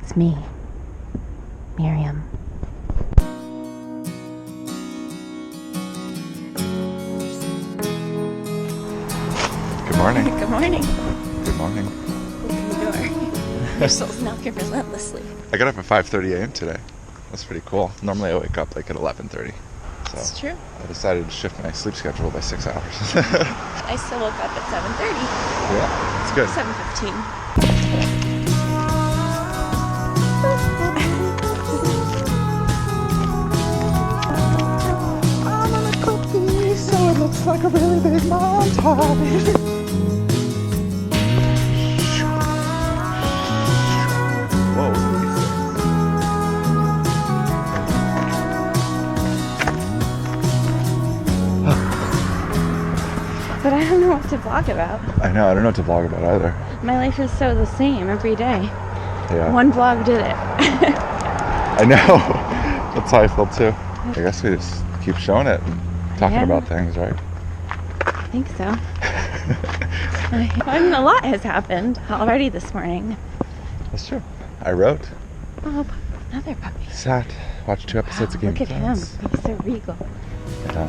It's me, Miriam. Good morning. Good morning. Good morning. Open the door. Your soul's knocking relentlessly. I got up at 5:30 a.m. today. That's pretty cool. Normally I wake up like at 11:30. So It's true. I decided to shift my sleep schedule by 6 hours. I still woke up at 7:30. Yeah, it's good. 7:15. I'm on a cookie, so it looks like a really big montage. Whoa, what are these But I don't know what to vlog about. things? I know, I don't know what to vlog about either. My life is so the same every day. Yeah. One vlog did it. I know. That's how I feel too. I guess we just keep showing it and talking Yeah. about things, right? I think so. A lot has happened already this morning. That's true. I wrote, Oh, another puppy. sat, watched 2 episodes of Game Look of at him. Thrones. He's so regal. Yeah.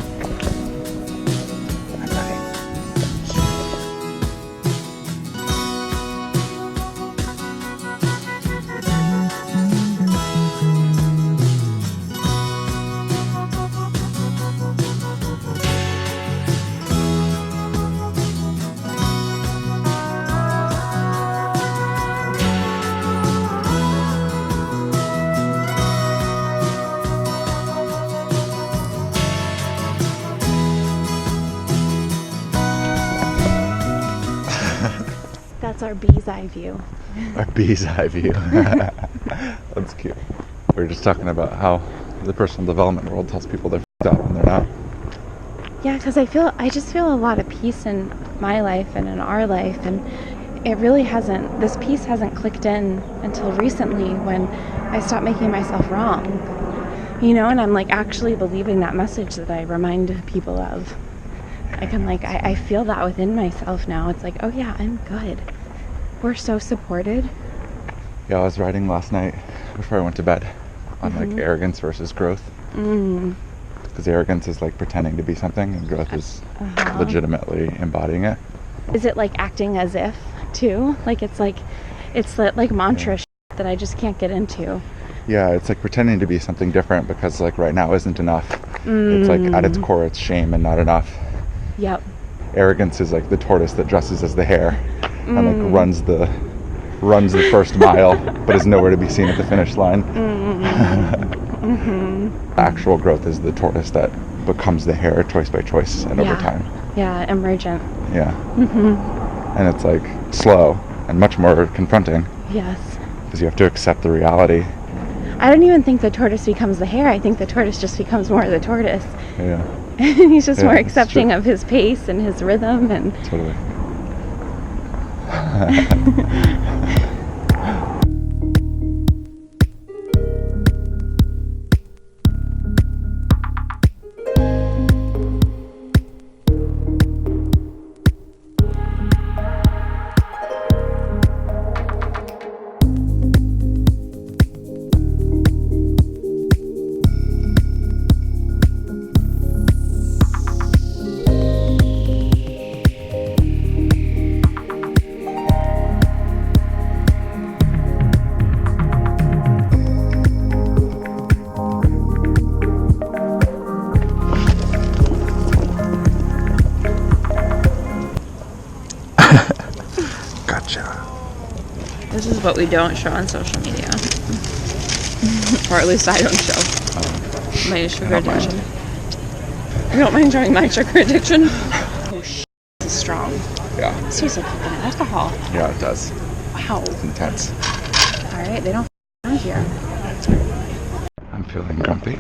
That's our bee's eye view. Our bee's eye view. That's cute. We were just talking about how the personal development world tells people they're f***ed up and they're not. Yeah, because I just feel a lot of peace in my life and in our life, and it really hasn't, this peace hasn't clicked in until recently when I stopped making myself wrong. You know, and I'm like actually believing that message that I remind people of. I feel that within myself now. It's like, oh yeah, I'm good. We're so supported. Yeah, I was writing last night before I went to bed on like arrogance versus growth. Because arrogance is like pretending to be something and growth is legitimately embodying it. Is it like acting as if too? Like it's that like mantra that I just can't get into. Yeah, it's like pretending to be something different because like right now isn't enough. It's like at its core it's shame and not enough. Yep. Arrogance is like the tortoise that dresses as the hare and like runs the first mile but is nowhere to be seen at the finish line. Actual growth is the tortoise that becomes the hare choice by choice and over time. Yeah, emergent. Yeah. And it's like slow and much more confronting Yes. because you have to accept the reality. I don't even think the tortoise becomes the hare. I think the tortoise just becomes more the tortoise. Yeah, He's just Yeah, more that's accepting true. of his pace and his rhythm and totally. Gotcha. this is what we don't show on social media. Or at least I don't show my sugar don't mind. addiction. You don't mind showing my sugar addiction? Oh this is strong. Yeah, This tastes like coconut alcohol. yeah, it does. Wow. It's intense. Alright, they don't around here. I'm feeling grumpy.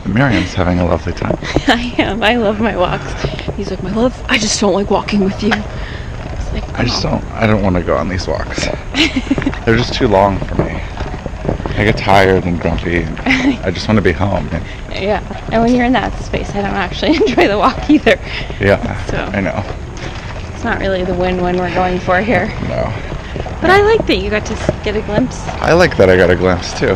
Miriam's having a lovely time. I am. I love my walks. He's like, my love, I just don't like walking with you. It's like, I don't want to go on these walks. They're just too long for me. I get tired and grumpy. I just want to be home. Yeah. And when you're in that space, I don't actually enjoy the walk either. Yeah, So. I know. It's not really the win-win we're going for here. No. But I like that you got to get a glimpse. I like that I got a glimpse too.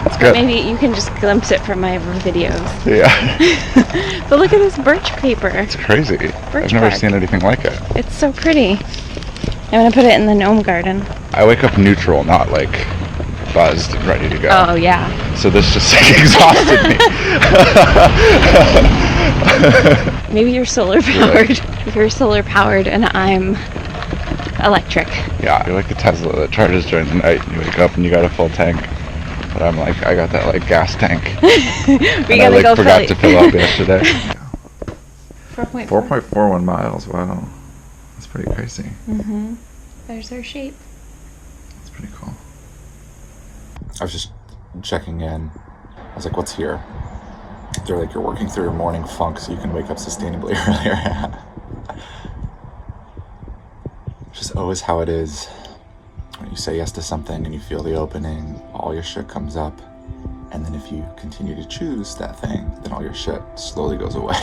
It's good. Maybe you can just glimpse it from my videos. Yeah. But look at this birch paper. It's crazy. Birch I've never bark. seen anything like it. It's so pretty. I'm going to put it in the gnome garden. I wake up neutral, not like buzzed and ready to go. Oh, yeah. So this just exhausted me. Maybe you're solar powered. You're solar powered and I'm electric. Yeah, you're like the Tesla that charges during the night. You wake up and you got a full tank. But I'm like, I got that like gas tank. We and I gotta forgot to fill up yesterday. 4.4. 4.41 miles, wow. That's pretty crazy. Mm-hmm. There's our shape. That's pretty cool. I was just checking in. I was like, what's here? They're like, you're working through your morning funk so you can wake up sustainably earlier. Just always how it is. When you say yes to something and you feel the opening, all your shit comes up. And then if you continue to choose that thing, then all your shit slowly goes away.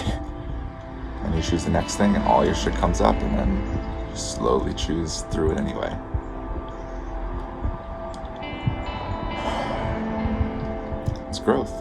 And you choose the next thing and all your shit comes up, and then you slowly choose through it anyway. It's growth.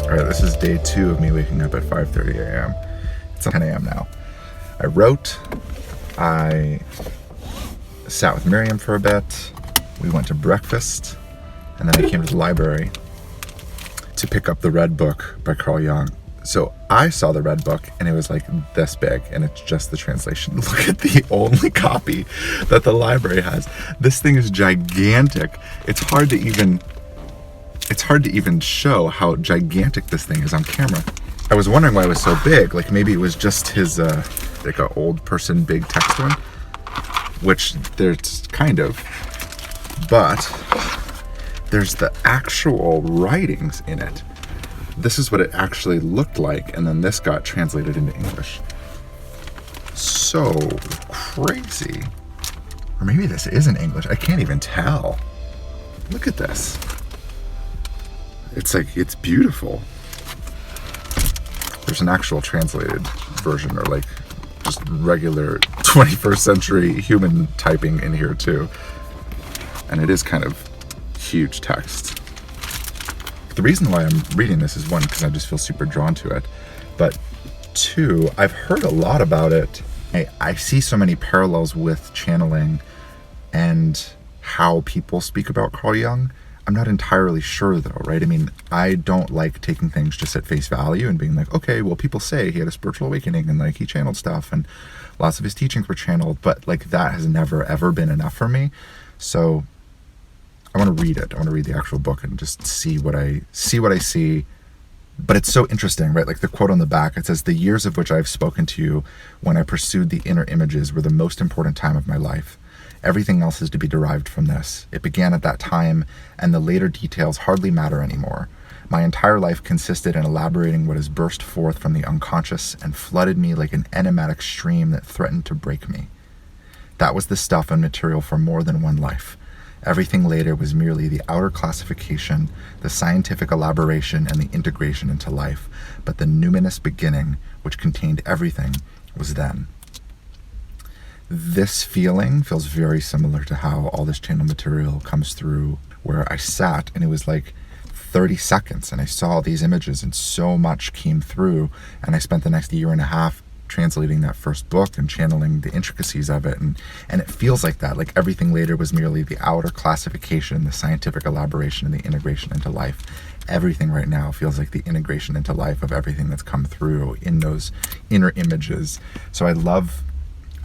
Alright, this is day 2 of me waking up at 5:30 a.m. It's 10 a.m. now. I wrote, I sat with Miriam for a bit, we went to breakfast, and then I came to the library to pick up the Red Book by Carl Jung. So I saw the Red Book and it was like this big, and it's just the translation. Look at the only copy that the library has. This thing is gigantic. It's hard to even show how gigantic this thing is on camera. I was wondering why it was so big. Like maybe it was just his like an old person big text one, which there's kind of, but there's the actual writings in it. This is what it actually looked like, and then this got translated into English. So crazy. Or maybe this isn't English. I can't even tell. Look at this. It's like, it's beautiful. There's an actual translated version, or like just regular 21st century human typing in here too. And it is kind of huge text. The reason why I'm reading this is 1, because I just feel super drawn to it. But 2, I've heard a lot about it. I see so many parallels with channeling and how people speak about Carl Jung. I'm not entirely sure though, right? I mean, I don't like taking things just at face value and being like, okay, well, people say he had a spiritual awakening and like he channeled stuff and lots of his teachings were channeled, but like that has never ever been enough for me. So I want to read it. I want to read the actual book and just see what I see. But it's so interesting, right? Like the quote on the back, it says, "The years of which I have spoken to you when I pursued the inner images were the most important time of my life. Everything else is to be derived from this. It began at that time, and the later details hardly matter anymore. My entire life consisted in elaborating what has burst forth from the unconscious and flooded me like an enigmatic stream that threatened to break me. That was the stuff and material for more than one life. Everything later was merely the outer classification, the scientific elaboration, and the integration into life. But the numinous beginning, which contained everything, was then." This feeling feels very similar to how all this channel material comes through, where I sat and it was like 30 seconds and I saw these images and so much came through, and I spent the next year and a half translating that first book and channeling the intricacies of it, and it feels like that, like everything later was merely the outer classification, the scientific elaboration, and the integration into life. Everything right now feels like the integration into life of everything that's come through in those inner images. So I love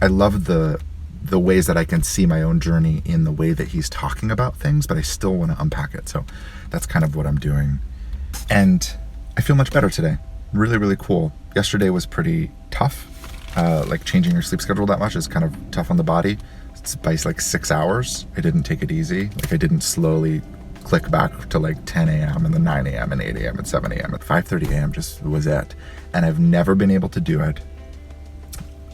I love the ways that I can see my own journey in the way that he's talking about things, but I still want to unpack it. So that's kind of what I'm doing. And I feel much better today. Really, really cool. Yesterday was pretty tough. Like changing your sleep schedule that much is kind of tough on the body. It's by like 6 hours. I didn't take it easy. Like I didn't slowly click back to like 10 a.m. and then 9 a.m. and 8 a.m. and 7 a.m. and 5:30 a.m. just was it. And I've never been able to do it.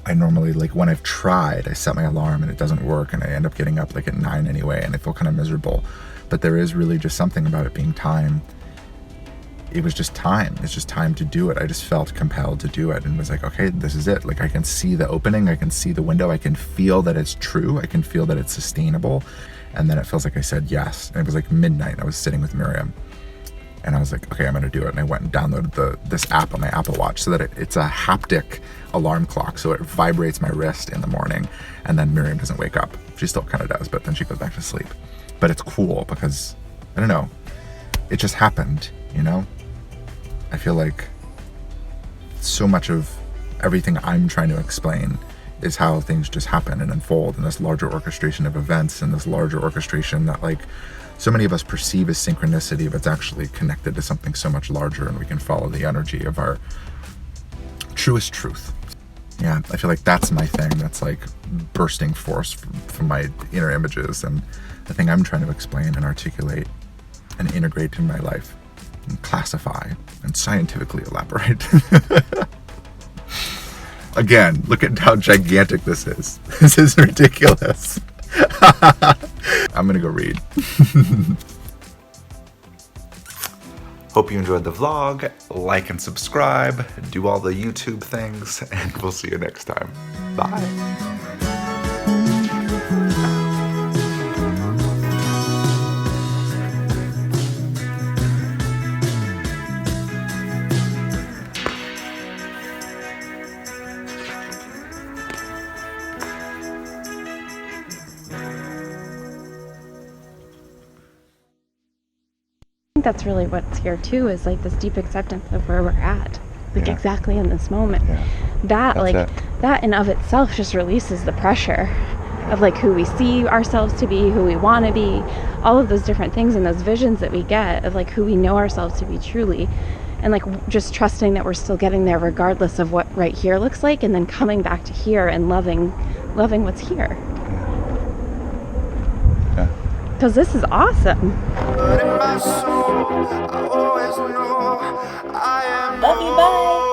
I normally, like when I've tried, I set my alarm and it doesn't work and I end up getting up like at 9 anyway and I feel kind of miserable. But there is really just something about it being time. It was just time. It's just time to do it. I just felt compelled to do it and was like, okay, this is it. Like I can see the opening. I can see the window. I can feel that it's true. I can feel that it's sustainable. And then it feels like I said yes. And it was like midnight. I was sitting with Miriam and I was like, okay, I'm going to do it. And I went and downloaded this app on my Apple Watch so that it's a haptic alarm clock. So it vibrates my wrist in the morning and then Miriam doesn't wake up. She still kind of does, but then she goes back to sleep. But it's cool because, I don't know, it just happened, you know? I feel like so much of everything I'm trying to explain is how things just happen and unfold in this larger orchestration of events and this larger orchestration that like so many of us perceive as synchronicity, but it's actually connected to something so much larger and we can follow the energy of our truest truth. Yeah, I feel like that's my thing. That's like bursting forth from my inner images and the thing I'm trying to explain and articulate and integrate in my life and classify and scientifically elaborate. Again, look at how gigantic this is. This is ridiculous. I'm gonna go read. Hope you enjoyed the vlog. Like and subscribe. Do all the YouTube things. And we'll see you next time. Bye. That's really what's here too, is like this deep acceptance of where we're at, like exactly in this moment. That in of itself just releases the pressure of like who we see ourselves to be, who we want to be, all of those different things and those visions that we get of like who we know ourselves to be truly, and like just trusting that we're still getting there regardless of what right here looks like, and then coming back to here and loving what's here. Because this is awesome. Love you, bye.